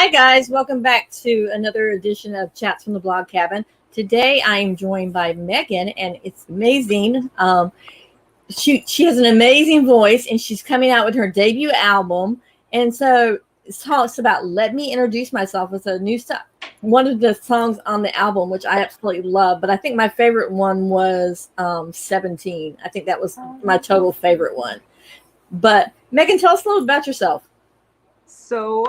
Hi, guys. Welcome back to another edition of Chats from the Blog Cabin. Today, I am joined by Meghan, and it's amazing. She has an amazing voice, and she's coming out with her debut album. And so it talks about "Let Me Introduce Myself" as a new stuff. One of the songs on the album, which I absolutely love, but I think my favorite one was 17. I think that was my total favorite one. But Meghan, tell us a little about yourself. So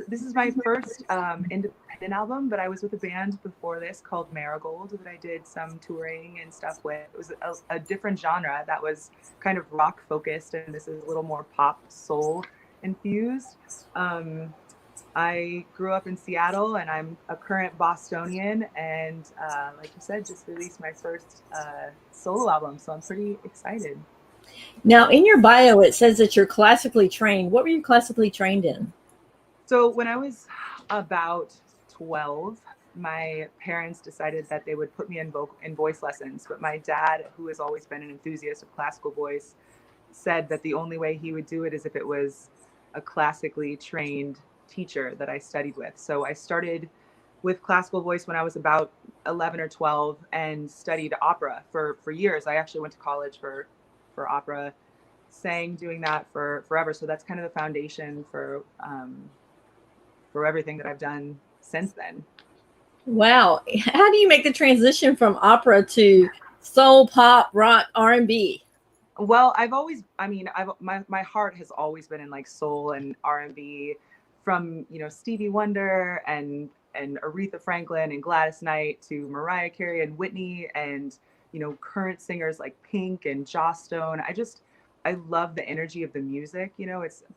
this is my first independent album, but I was with a band before this called Maragold that I did some touring and stuff with. It was a different genre that was kind of rock focused, and this is a little more pop soul infused. I grew up in Seattle, and I'm a current Bostonian, and like you said, just released my first solo album, so I'm pretty excited. Now, in your bio, it says that you're classically trained. What were you classically trained in? So when I was about 12, my parents decided that they would put me in voice lessons. But my dad, who has always been an enthusiast of classical voice, said that the only way he would do it is if it was a classically trained teacher that I studied with. So I started with classical voice when I was about 11 or 12 and studied opera for years. I actually went to college for opera, sang doing that for forever. So that's kind of the foundation for everything that I've done since then. Wow. How do you make the transition from opera to soul, pop, rock, R&B? Well, my heart has always been in like soul and R&B, from, Stevie Wonder and Aretha Franklin and Gladys Knight to Mariah Carey and Whitney and, current singers like Pink and Joss Stone. I love the energy of the music.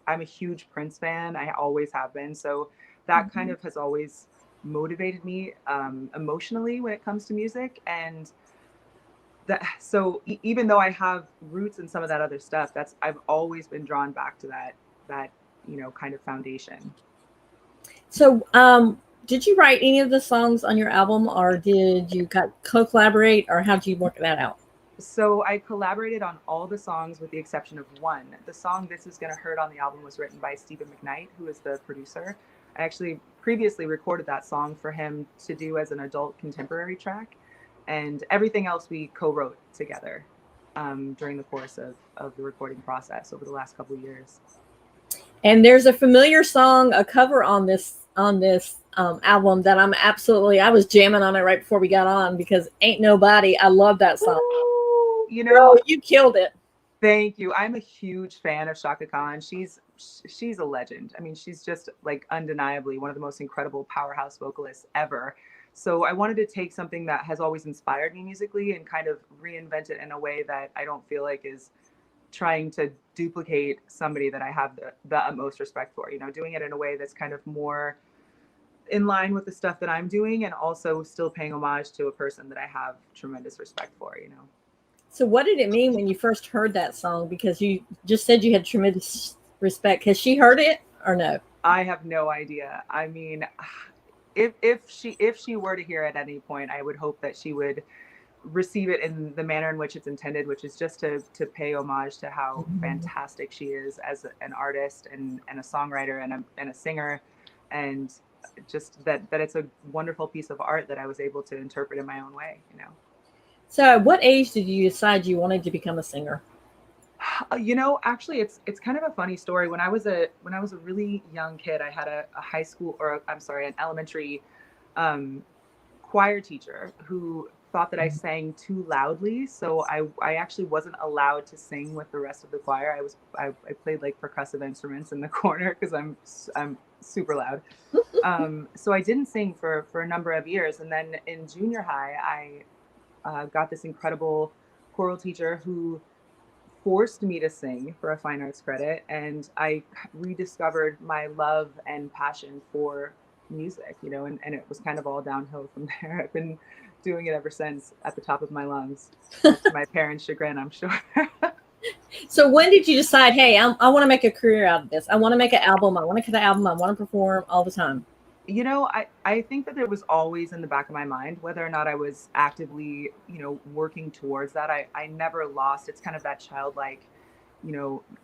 I'm a huge Prince fan. I always have been. So that kind of has always motivated me emotionally when it comes to music. And so even though I have roots in some of that other stuff, I've always been drawn back to that kind of foundation. So, did you write any of the songs on your album, or did you co-collaborate, or how did you work that out? So I collaborated on all the songs with the exception of one. The song "This Is Gonna Hurt" on the album was written by Stephen McKnight, who is the producer. I actually previously recorded that song for him to do as an adult contemporary track, and everything else we co-wrote together during the course of the recording process over the last couple of years. And there's a familiar song, a cover on this album that I was jamming on it right before we got on, because "Ain't Nobody." I love that song. Ooh, Girl, you killed it. Thank you. I'm a huge fan of Chaka Khan. She's a legend. I mean, she's just like undeniably one of the most incredible powerhouse vocalists ever. So I wanted to take something that has always inspired me musically and kind of reinvent it in a way that I don't feel like is trying to duplicate somebody that I have the utmost respect for, doing it in a way that's kind of more in line with the stuff that I'm doing, and also still paying homage to a person that I have tremendous respect for. So what did it mean when you first heard that song? Because you just said you had tremendous respect. Has she heard it or no? I have no idea. I mean, if she were to hear it at any point, I would hope that she would receive it in the manner in which it's intended, which is just to pay homage to how fantastic she is as an artist and a songwriter and a singer, and just that it's a wonderful piece of art that I was able to interpret in my own way. So at what age did you decide you wanted to become a singer? Actually, it's kind of a funny story. When I was a really young kid, I had a high school, or I'm sorry, an elementary choir teacher who thought that I sang too loudly. So I actually wasn't allowed to sing with the rest of the choir. I played like percussive instruments in the corner because I'm super loud. So I didn't sing for a number of years. And then in junior high, I got this incredible choral teacher who forced me to sing for a fine arts credit, and I rediscovered my love and passion for music, and it was kind of all downhill from there. I've been doing it ever since, at the top of my lungs, much to my parents' chagrin, I'm sure. So when did you decide, hey, I want to make a career out of this? I want to make an album. I want to cut an album. I want to perform all the time. I think that it was always in the back of my mind, whether or not I was actively, working towards that. I never lost. It's kind of that childlike,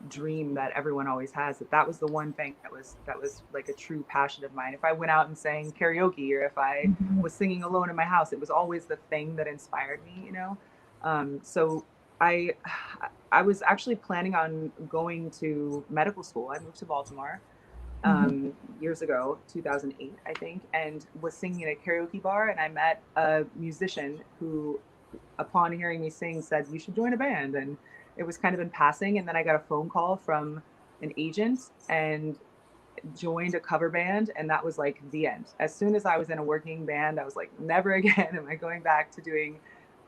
dream that everyone always has, that was the one thing that was like a true passion of mine. If I went out and sang karaoke, or if I was singing alone in my house, it was always the thing that inspired me. So I I was actually planning on going to medical school. I moved to Baltimore years ago, 2008, I think, and was singing at a karaoke bar. And I met a musician who, upon hearing me sing, said, "You should join a band." And it was kind of in passing. And then I got a phone call from an agent and joined a cover band. And that was like the end. As soon as I was in a working band, I was like, never again am I going back to doing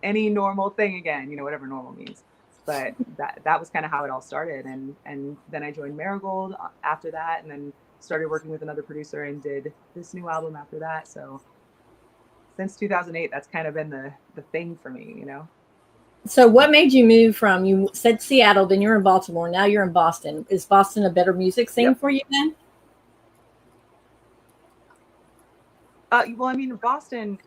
any normal thing again, whatever normal means. But that was kind of how it all started. And then I joined Maragold after that, and then started working with another producer and did this new album after that. So since 2008, that's kind of been the thing for me. So what made you move from, you said Seattle, then you're in Baltimore, now you're in Boston. Is Boston a better music scene Yep. for you then? Well, I mean, Boston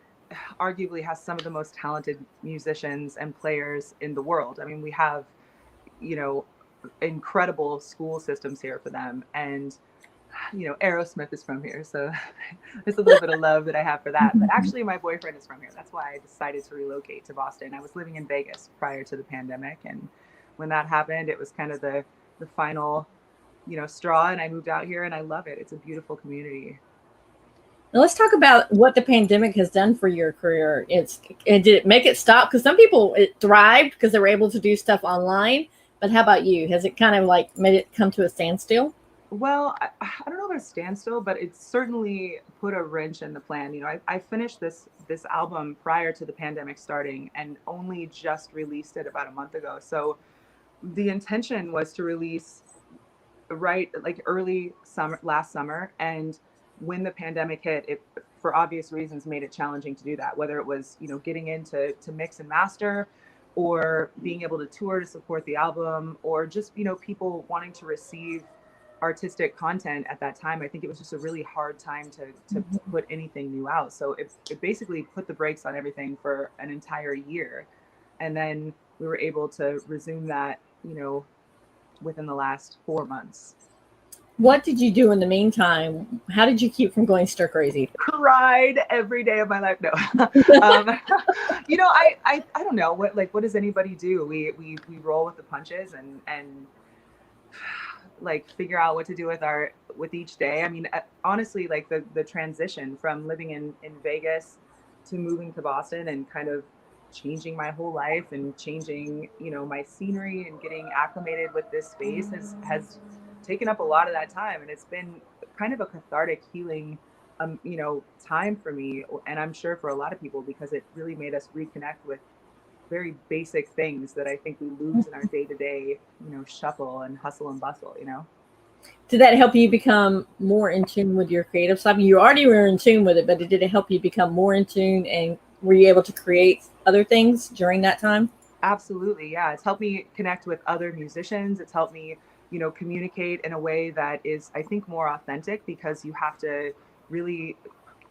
arguably has some of the most talented musicians and players in the world. I mean, we have, incredible school systems here for them. And, Aerosmith is from here. So there's a little bit of love that I have for that. But actually, my boyfriend is from here. That's why I decided to relocate to Boston. I was living in Vegas prior to the pandemic. And when that happened, it was kind of the final, straw. And I moved out here, and I love it. It's a beautiful community. Now let's talk about what the pandemic has done for your career. Did it make it stop? Because some people, it thrived because they were able to do stuff online. But how about you? Has it kind of like made it come to a standstill? Well, I don't know about a standstill, but it certainly put a wrench in the plan. I finished this album prior to the pandemic starting, and only just released it about a month ago. So the intention was to release right like early summer, last summer. And when the pandemic hit, it, for obvious reasons, made it challenging to do that, whether it was, getting into mix and master, or being able to tour to support the album, or just, people wanting to receive artistic content at that time. I think it was just a really hard time to put anything new out. So it basically put the brakes on everything for an entire year. And then we were able to resume that, within the last 4 months. What did you do in the meantime? How did you keep from going stir crazy? Cried every day of my life. No, I don't know what does anybody do? We roll with the punches and like figure out what to do with each day. I mean, honestly, like the transition from living in Vegas to moving to Boston and kind of changing my whole life and changing, my scenery and getting acclimated with this space has taken up a lot of that time. And it's been kind of a cathartic, healing, time for me. And I'm sure for a lot of people, because it really made us reconnect with very basic things that I think we lose in our day-to-day, shuffle and hustle and bustle, Did that help you become more in tune with your creative side? You already were in tune with it, but did it help you become more in tune, and were you able to create other things during that time? Absolutely. Yeah. It's helped me connect with other musicians. It's helped me, communicate in a way that is, I think, more authentic, because you have to really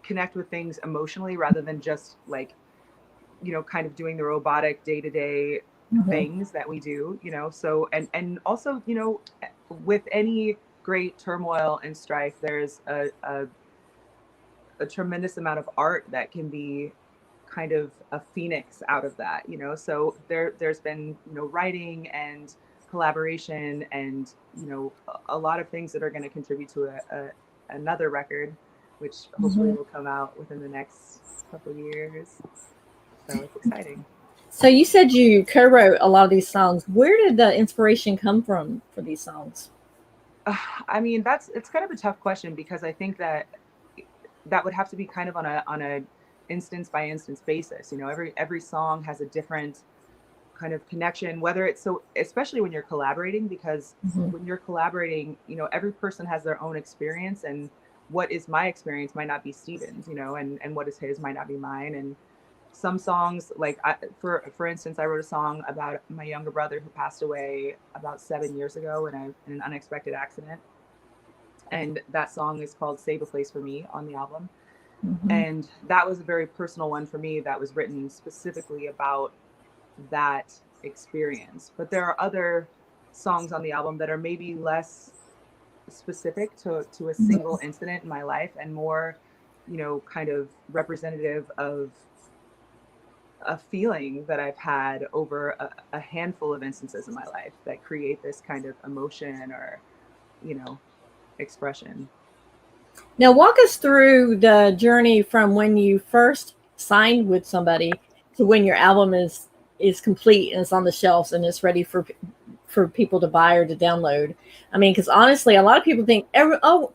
connect with things emotionally rather than just like, kind of doing the robotic day-to-day things that we do, so, and also, with any great turmoil and strife, there's a tremendous amount of art that can be kind of a phoenix out of that, so there's been, writing and collaboration and, a lot of things that are going to contribute to another record, which hopefully will come out within the next couple of years. So it's exciting. So you said you co-wrote a lot of these songs. Where did the inspiration come from for these songs? I mean, it's kind of a tough question, because I think that would have to be kind of on a instance by instance basis. Every song has a different kind of connection, whether it's, so especially when you're collaborating, because when you're collaborating, every person has their own experience, and what is my experience might not be Steven's, and what is his might not be mine. And some songs, like for instance, I wrote a song about my younger brother who passed away about 7 years ago in an unexpected accident. And that song is called Save a Place for Me on the album. And that was a very personal one for me, that was written specifically about that experience. But there are other songs on the album that are maybe less specific to a single incident in my life and more, you know, kind of representative of a feeling that I've had over a handful of instances in my life that create this kind of emotion or, you know, expression. Now, walk us through the journey from when you first signed with somebody to when your album is complete and it's on the shelves and it's ready for people to buy or to download. I mean, because honestly, a lot of people think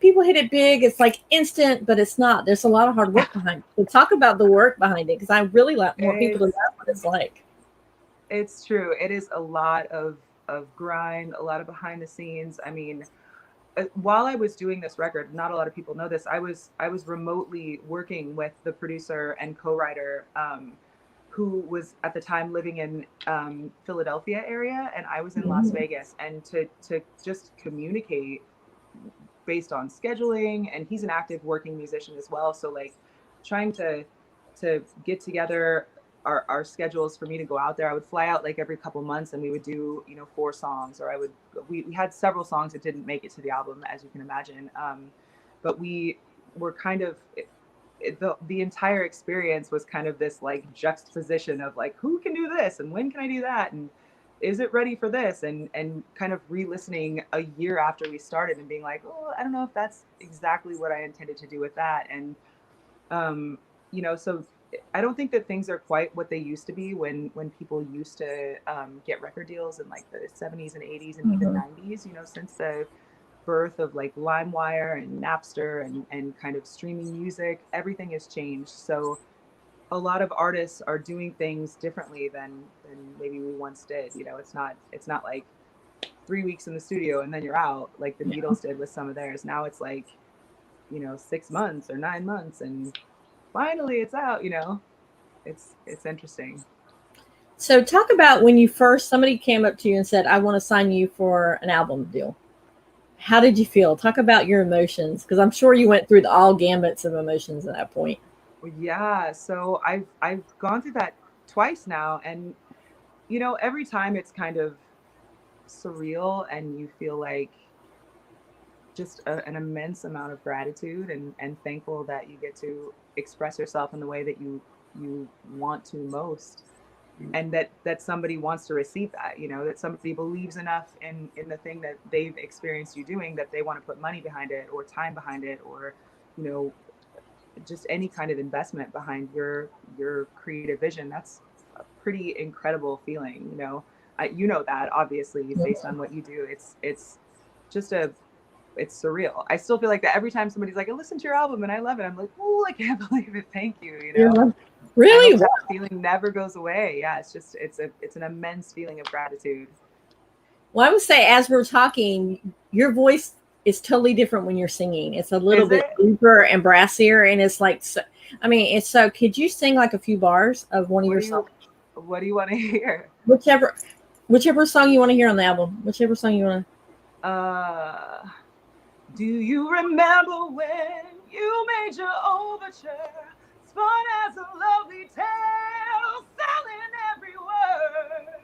people hit it big, it's like instant, but it's not. There's a lot of hard work behind it. So talk about the work behind it, because I really want people to know what it's like. It's true. It is a lot of grind, a lot of behind the scenes. I mean, while I was doing this record, not a lot of people know this, I was remotely working with the producer and co-writer, who was at the time living in Philadelphia area, and I was in Las Vegas, and to just communicate based on scheduling, and he's an active working musician as well, so like trying to get together our schedules for me to go out there. I would fly out like every couple months and we would do, you know, 4 songs, or we had several songs that didn't make it to the album, as you can imagine, but we were kind of the entire experience was kind of this like juxtaposition of like, who can do this and when can I do that, and is it ready for this, and kind of re-listening a year after we started and being like, oh, I don't know if that's exactly what I intended to do with that. And you know, so I don't think that things are quite what they used to be when people used to get record deals in like the 70s and 80s and even 90s, you know, since the birth of like LimeWire and Napster and kind of streaming music, everything has changed. So a lot of artists are doing things differently than maybe we once did. You know, it's not like 3 weeks in the studio and then you're out like the Beatles did with some of theirs. Now it's like, you know, 6 months or 9 months and finally it's out, you know. It's interesting. So talk about when somebody came up to you and said, I want to sign you for an album deal. How did you feel? Talk about your emotions, because I'm sure you went through all gambits of emotions at that point. Yeah, so I've gone through that twice now, and you know, every time it's kind of surreal and you feel like just an immense amount of gratitude and thankful that you get to express yourself in the way that you want to most, and that somebody wants to receive that, you know, that somebody believes enough in the thing that they've experienced you doing that they want to put money behind it or time behind it, or, you know, just any kind of investment behind your creative vision. That's a pretty incredible feeling, you know. You know that obviously based on what you do. It's just it's surreal. I still feel like that every time somebody's like, I listened to your album and I love it. I'm like, oh, I can't believe it. Thank you. You know, Yeah. Really? That feeling never goes away. Yeah, it's just it's an immense feeling of gratitude. Well, I would say as we're talking, your voice is totally different when you're singing. It's a little bit deeper and brassier, and it's like, so, I mean, it's so. Could you sing like a few bars of one of your songs? What do you want to hear? Whichever song you want to hear on the album. Whichever song you want to. Do you remember when you made your overture, spun as a lovely tale, selling every word?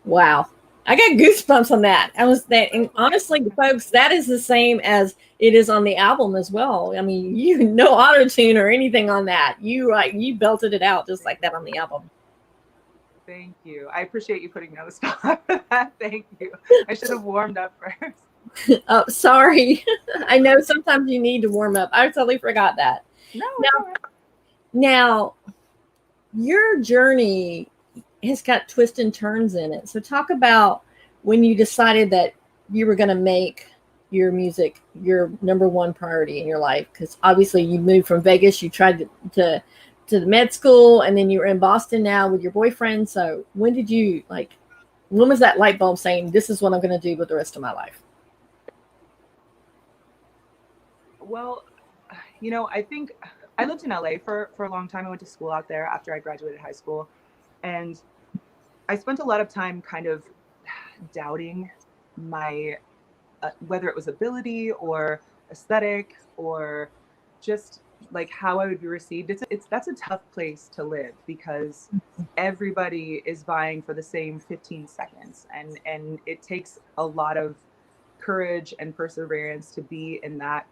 Wow. I got goosebumps on that. And honestly, folks, that is the same as it is on the album as well. I mean, no auto-tune or anything on that. You belted it out just like that on the album. Thank you. I appreciate you putting me on the spot for that. Thank you. I should have warmed up first. Oh, sorry. I know sometimes you need to warm up. I totally forgot that. Now, your journey has got twists and turns in it. So talk about when you decided that you were going to make your music your number one priority in your life, because obviously you moved from Vegas, you tried to the med school, and then you're in Boston now with your boyfriend. So when was that light bulb saying, this is what I'm going to do with the rest of my life? Well, you know, I think I lived in LA for a long time. I went to school out there after I graduated high school, and I spent a lot of time kind of doubting my whether it was ability or aesthetic or just like how I would be received. That's a tough place to live, because everybody is vying for the same 15 seconds, and it takes a lot of courage and perseverance to be in that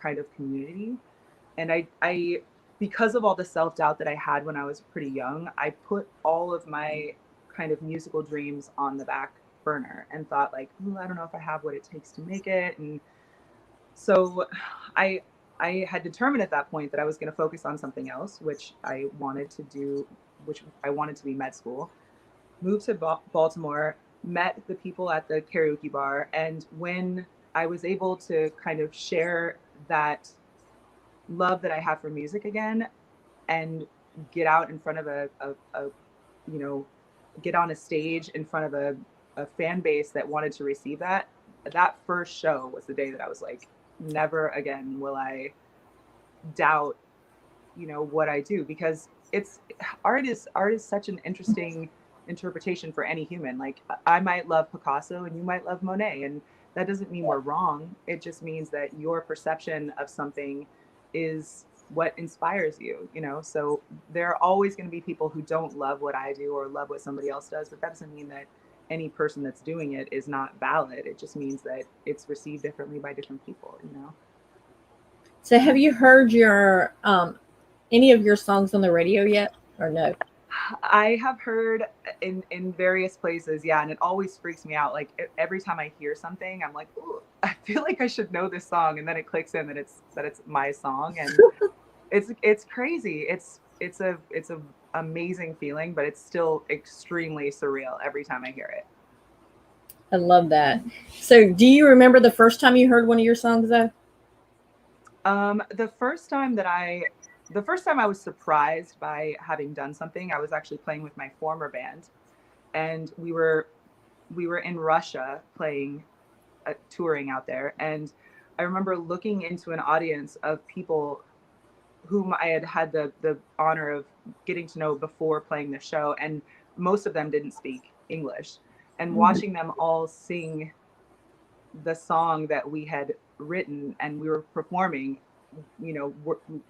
kind of community. And I because of all the self-doubt that I had when I was pretty young, I put all of my kind of musical dreams on the back burner and thought like, I don't know if I have what it takes to make it. And so I had determined at that point that I was going to focus on something else, which I wanted to do, which I wanted to be med school. Moved to Baltimore, met the people at the karaoke bar. And when I was able to kind of share that love that I have for music again, and get out in front of a get on a stage in front of a fan base that wanted to receive that first show was the day that I was like, never again will I doubt, what I do, because art is such an interesting interpretation for any human. Like, I might love Picasso and you might love Monet, and that doesn't mean we're wrong. It just means that your perception of something is what inspires you, so there are always going to be people who don't love what I do or love what somebody else does, but that doesn't mean that any person that's doing it is not valid. It just means that it's received differently by different people, So have you heard your any of your songs on the radio yet, or no? I have heard in various places, yeah, and it always freaks me out. Like, every time I hear something, I'm like, ooh, I feel like I should know this song, and then it clicks in that it's my song, and it's crazy. It's a amazing feeling, but it's still extremely surreal every time I hear it. I love that. So, do you remember the first time you heard one of your songs, though? The first time I was surprised by having done something, I was actually playing with my former band, and we were in Russia playing, touring out there. And I remember looking into an audience of people whom I had the honor of getting to know before playing the show. And most of them didn't speak English, and watching them all sing the song that we had written and we were performing,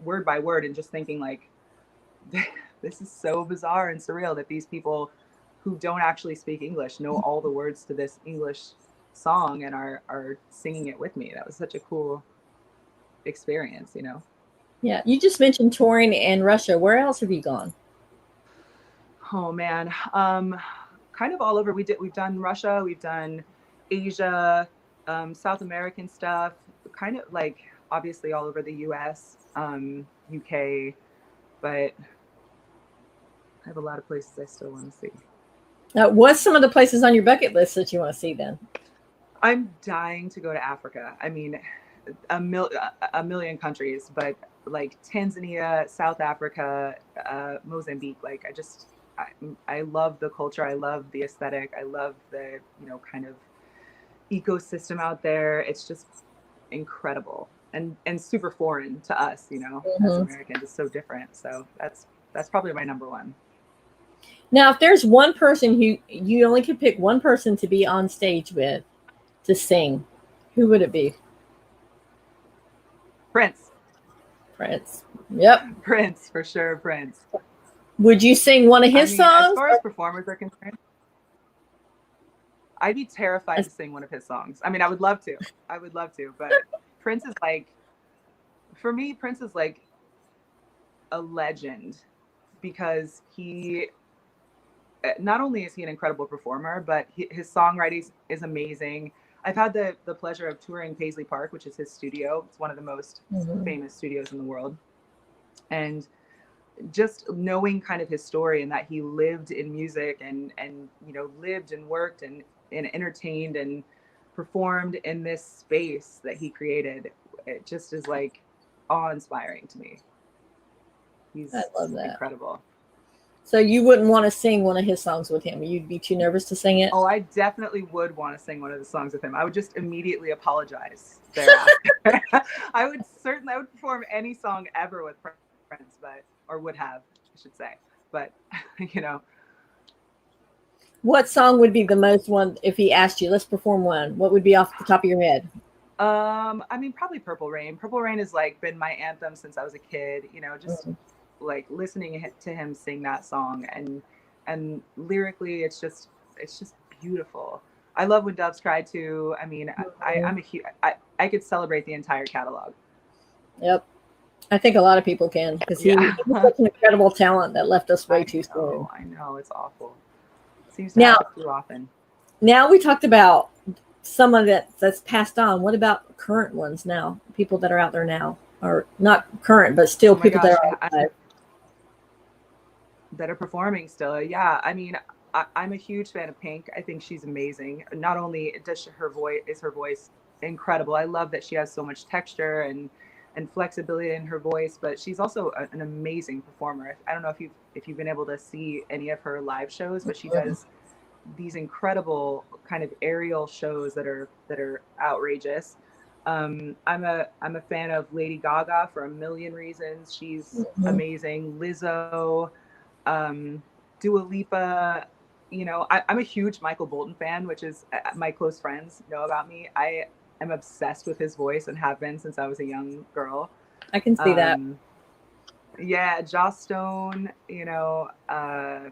word by word, and just thinking like, this is so bizarre and surreal that these people who don't actually speak English know all the words to this English song and are singing it with me. That was such a cool experience, Yeah, you just mentioned touring in Russia. Where else have you gone? Oh man, kind of all over. We've done Russia, we've done Asia, South American stuff, kind of like obviously all over the US, UK, but I have a lot of places I still want to see. What's some of the places on your bucket list that you want to see then? I'm dying to go to Africa. I mean, a million countries, but like Tanzania, South Africa, Mozambique. Like, I love the culture. I love the aesthetic. I love the, kind of ecosystem out there. It's just incredible and super foreign to us, as Americans. It's so different. So that's probably my number one. Now, if there's one person who you only could pick one person to be on stage with to sing, who would it be? Prince. Yep. Prince, for sure. Prince. Would you sing one of his songs? As far as performers are concerned, I'd be terrified to sing one of his songs. I mean, I would love to, but Prince is like, for me, Prince is like a legend, because he, not only is he an incredible performer, but his songwriting is amazing. I've had the pleasure of touring Paisley Park, which is his studio. It's one of the most famous studios in the world. And just knowing kind of his story, and that he lived in music and lived and worked and entertained and performed in this space that he created, it just is like awe-inspiring to me. I love that. Incredible. So you wouldn't want to sing one of his songs with him? You'd be too nervous to sing it? Oh, I definitely would want to sing one of the songs with him. I would just immediately apologize thereafter. I would perform any song ever with Prince, or would have, I should say. But, What song would be the most one if he asked you, let's perform one? What would be off the top of your head? I mean, probably Purple Rain. Purple Rain has like been my anthem since I was a kid, you know, just like listening to him sing that song, and lyrically it's just beautiful. I love When Doves Cry too. I mean, I'm a huge, I could celebrate the entire catalog. Yep. I think a lot of people can, because he was such an incredible talent that left us way too soon. I know, it's awful. Seems to Now, happen too often. now we talked about someone that's passed on. What about current ones now? People that are out there now, or not current, but still people that are alive. That are performing still. Yeah, I mean, I'm a huge fan of Pink. I think she's amazing. Not only does her voice incredible. I love that she has so much texture and flexibility in her voice, but she's also an amazing performer. I don't know if you've been able to see any of her live shows, but she does these incredible kind of aerial shows that are outrageous. I'm a fan of Lady Gaga for a million reasons. She's amazing. Lizzo, Dua Lipa. You know, I'm a huge Michael Bolton fan, which is my close friends know about me. I'm obsessed with his voice and have been since I was a young girl. I can see that. Yeah, Joss Stone, you know, I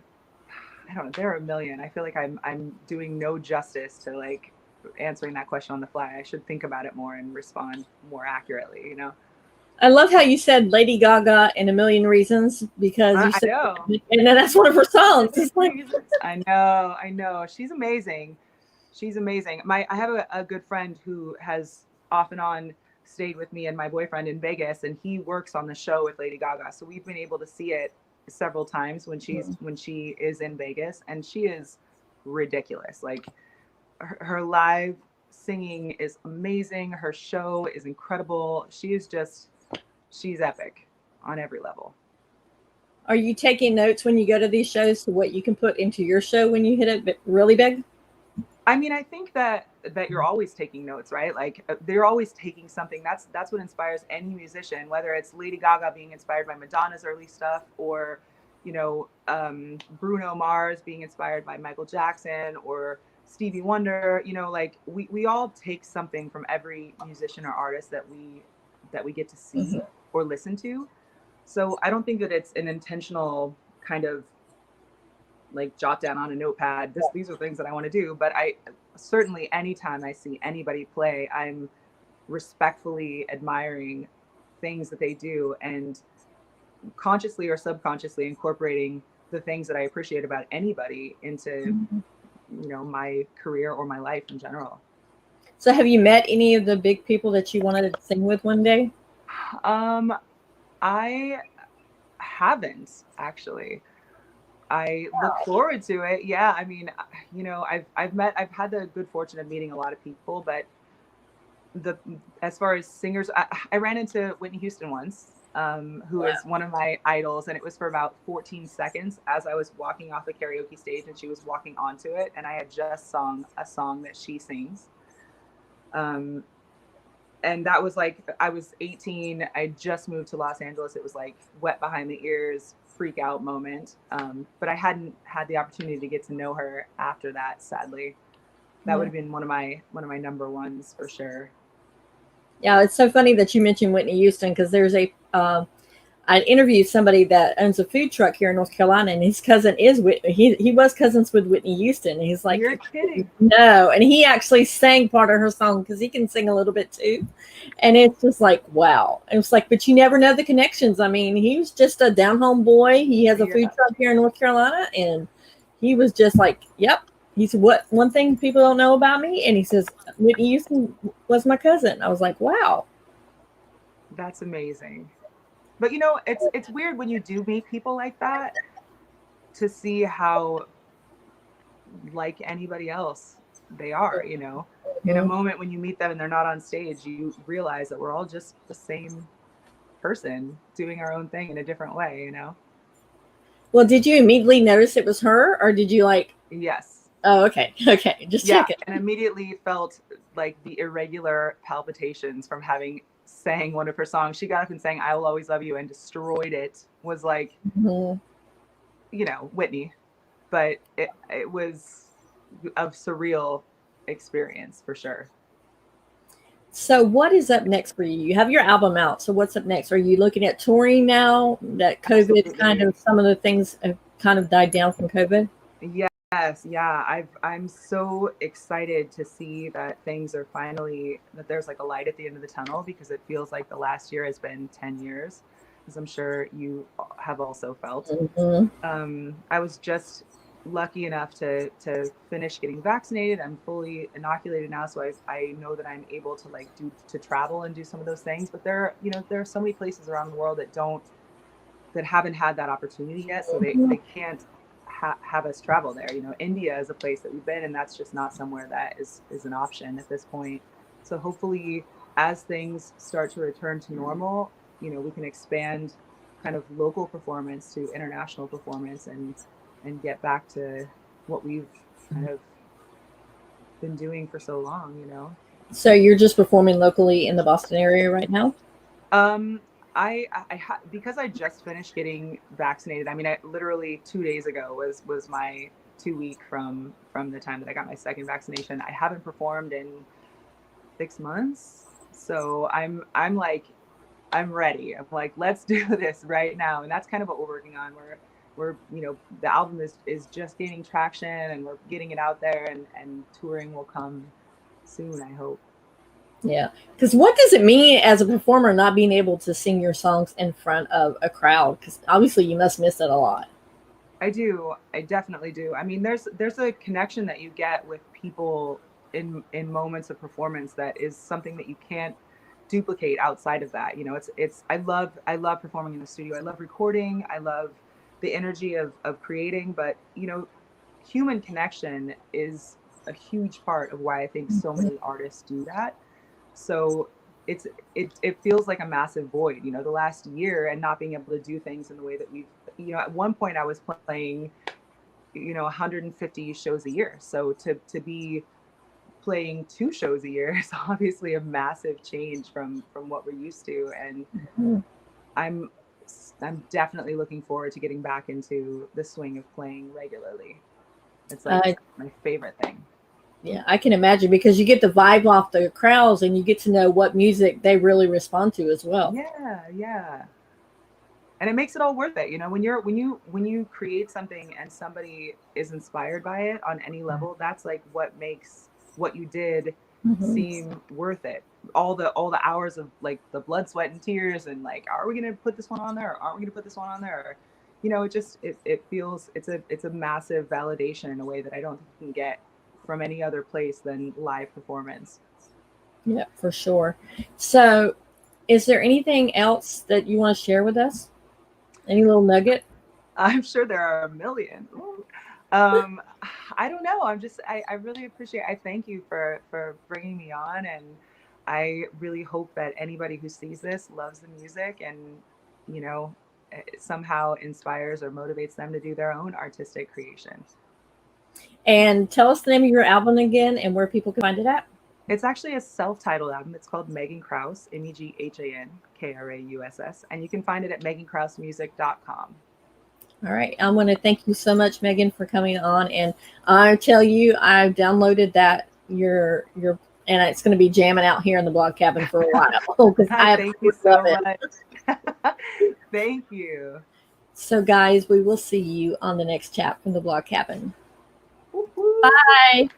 don't know, there are a million. I feel like I'm doing no justice to like answering that question on the fly. I should think about it more and respond more accurately, you know. I love how you said Lady Gaga and A Million Reasons, because you said, and then that's one of her songs. It's like, I know. She's amazing. She's amazing. I have a good friend who has off and on stayed with me and my boyfriend in Vegas, and he works on the show with Lady Gaga. So we've been able to see it several times when she is in Vegas, and she is ridiculous. Like her live singing is amazing. Her show is incredible. She's epic on every level. Are you taking notes when you go to these shows to what you can put into your show when you hit it really big? I mean, I think that you're always taking notes, right? Like they're always taking something. That's what inspires any musician, whether it's Lady Gaga being inspired by Madonna's early stuff, or, you know, Bruno Mars being inspired by Michael Jackson, or Stevie Wonder. You know, like we all take something from every musician or artist that we get to see or listen to. So I don't think that it's an intentional kind of like jot down on a notepad, these are things that I want to do. But I certainly, anytime I see anybody play, I'm respectfully admiring things that they do and consciously or subconsciously incorporating the things that I appreciate about anybody into, you know, my career or my life in general. So have you met any of the big people that you wanted to sing with one day? I haven't, actually. I look forward to it. Yeah. I mean, you know, I've had the good fortune of meeting a lot of people, but as far as singers, I ran into Whitney Houston once, who is one of my idols. And it was for about 14 seconds as I was walking off the karaoke stage and she was walking onto it. And I had just sung a song that she sings. And that was like, I was 18. I just moved to Los Angeles. It was like wet behind the ears, freak out moment. But I hadn't had the opportunity to get to know her after that, sadly. That would have been one of my number ones for sure. Yeah, it's so funny that you mentioned Whitney Houston, because there's I interviewed somebody that owns a food truck here in North Carolina, and his cousin is Whitney. He was cousins with Whitney Houston. And he's like, "You're kidding?" No, and he actually sang part of her song because he can sing a little bit too. And it's just like, wow. And it's like, but you never know the connections. I mean, he was just a down home boy. He has a food truck here in North Carolina, and he was just like, yep. He said, what one thing people don't know about me? And he says, Whitney Houston was my cousin. I was like, wow. That's amazing. But you know, it's weird when you do meet people like that to see how like anybody else they are, you know. In a moment when you meet them and they're not on stage, you realize that we're all just the same person doing our own thing in a different way, you know. Well, did you immediately notice it was her, or did you like? Yes. Oh, okay. Okay. Just check it. And immediately felt like the irregular palpitations from having sang one of her songs. She got up and sang I Will Always Love You and destroyed it. Was like, you know, Whitney. But it was a surreal experience for sure. So what is up next for you? You have your album out. So what's up next? Are you looking at touring now that COVID kind Absolutely. of, some of the things have kind of died down from COVID? Yes, yeah. I'm so excited to see that things are finally, that there's like a light at the end of the tunnel, because it feels like the last year has been 10 years, as I'm sure you have also felt. Mhm. I was just lucky enough to finish getting vaccinated. I'm fully inoculated now, so I know that I'm able to like to travel and do some of those things. But there are so many places around the world that haven't had that opportunity yet, so they can't have us travel there. India is a place that we've been, and that's just not somewhere that is an option at this point. So hopefully, as things start to return to normal, we can expand kind of local performance to international performance, and get back to what we've kind of been doing for so long. So you're just performing locally in the Boston area right now? Um, because I just finished getting vaccinated. I mean, I literally 2 days ago was my 2 week from the time that I got my second vaccination. I haven't performed in 6 months, so I'm like, I'm ready. I'm like, let's do this right now, and that's kind of what we're working on. We're the album is just gaining traction, and we're getting it out there, and touring will come soon, I hope. Yeah. Because what does it mean as a performer not being able to sing your songs in front of a crowd? Because obviously you must miss it a lot. I do. I definitely do. I mean, there's a connection that you get with people in moments of performance that is something that you can't duplicate outside of that. It's I love performing in the studio. I love recording. I love the energy of creating, but human connection is a huge part of why I think so many artists do that. So it's it feels like a massive void, the last year, and not being able to do things in the way that we've, at one point I was playing, 150 shows a year. So to be playing 2 shows a year is obviously a massive change from what we're used to. And Mhm. I'm I'm definitely looking forward to getting back into the swing of playing regularly. It's like I my favorite thing. Yeah, I can imagine because you get the vibe off the crowds and you get to know what music they really respond to as well. Yeah, yeah. And it makes it all worth it. When you create something and somebody is inspired by it on any level, that's like what makes what you did Mhm. seem worth it. All the hours of like the blood, sweat, and tears, and like, are we gonna put this one on there, or aren't we gonna put this one on there? Or, it feels, it's a massive validation in a way that I don't think you can get from any other place than live performance. Yeah, for sure. So, is there anything else that you want to share with us? Any little nugget? I'm sure there are a million. Ooh. Um, I don't know. I really appreciate, I thank you for bringing me on. And I really hope that anybody who sees this loves the music, and, it somehow inspires or motivates them to do their own artistic creation. And tell us the name of your album again and where people can find it at. It's actually a self-titled album. It's called Meghan Krauss, Meghankrauss, and you can find it at megankraussmusic.com. All right. I want to thank you so much, Megan, for coming on. And I tell you, I've downloaded that your and it's going to be jamming out here in the blog cabin for a while because I Thank you absolutely love so it. much. Thank you. So, guys, we will see you on the next chat from the blog cabin. Woo-hoo. Bye.